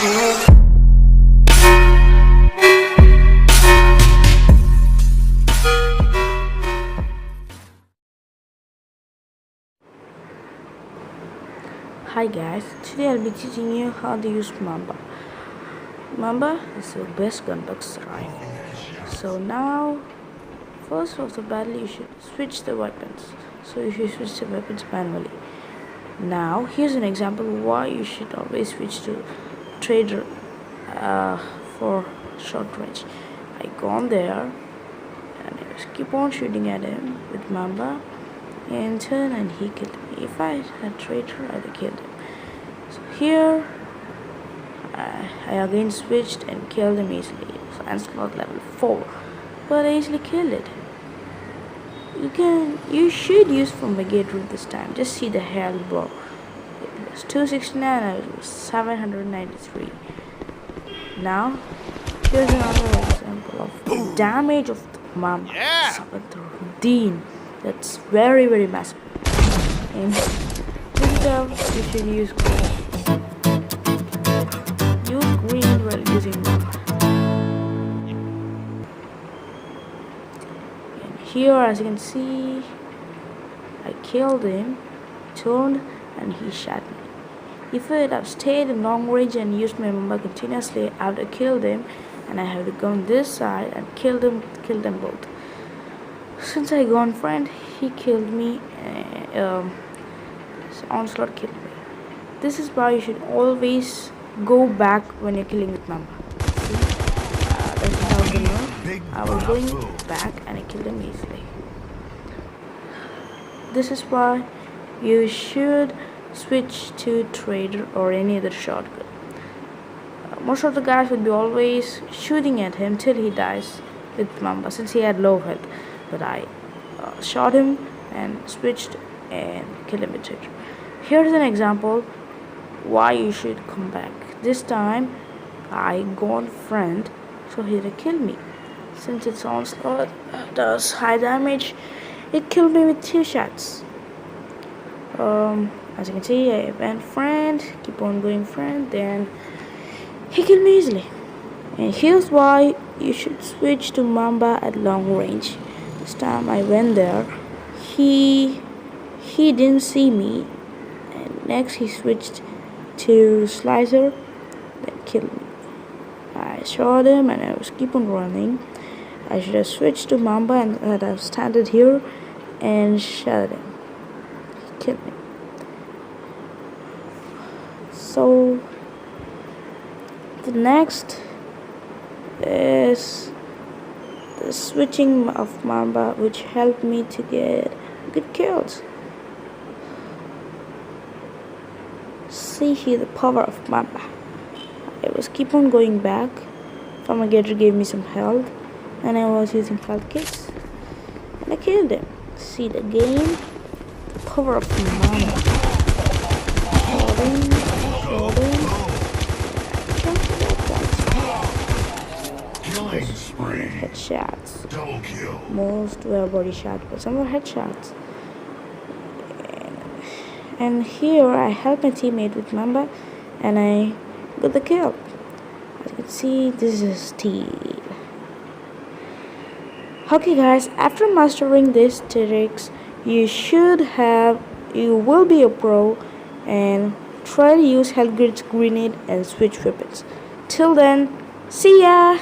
Hi guys, today I'll be teaching you how to use mamba. Mamba is the best gun box rifle. So now, first of the battle, you should switch the weapons. So you should switch the weapons manually. Now here's an example why you should always switch to trader for short range. I gone there and I just keep on shooting at him with mamba and turn and he killed me. If I had trader, I'd have killed him. So here I again switched and killed him easily. So onslaught level 4, but I easily killed it. You should use fumigator this time. Just see the health bar. It was 269 and it was 793. Now here's another example of the damage of the mamba. 17. That's very massive. And this is how you should use green. Use green while using mamba. And here, as you can see, I killed him, turned, and he shot me. If I had have stayed in long range and used my mamba continuously, I would have killed him, and I have gone this side and killed them both. Since I gone friend, he killed me. Onslaught killed me. This is why you should always go back when you're killing with mamba. See? That's how you know. I was going back and I killed him easily. This is why you should switch to trader or any other shotgun. Most of the guys would be always shooting at him till he dies with mamba, since he had low health. But I shot him and switched and killed him with trader. Here's an example why you should come back. This time I gone friend, so he did kill me. Since its onslaught does high damage, it killed me with 2 shots. As you can see, I went friend, keep on going friend, then he killed me easily. And here's why you should switch to mamba at long range. This time I went there, he didn't see me, and next he switched to slicer, then killed me. I shot him and I was keep on running. I should have switched to mamba and I'd have standed here and shot him. He killed me. So the next is the switching of mamba, which helped me to get good kills. See here the power of mamba. I was keep on going back. Fumigator gave me some health and I was using health kits and I killed him. See the game, the power of mamba. Shot him. Headshots. Most were body shots, but some were headshots. And here I helped my teammate with mamba and I got the kill. As you can see, this is steel. Okay guys, after mastering these tricks, you will be a pro and try to use health grids, grenade and switch weapons. Till then, see ya!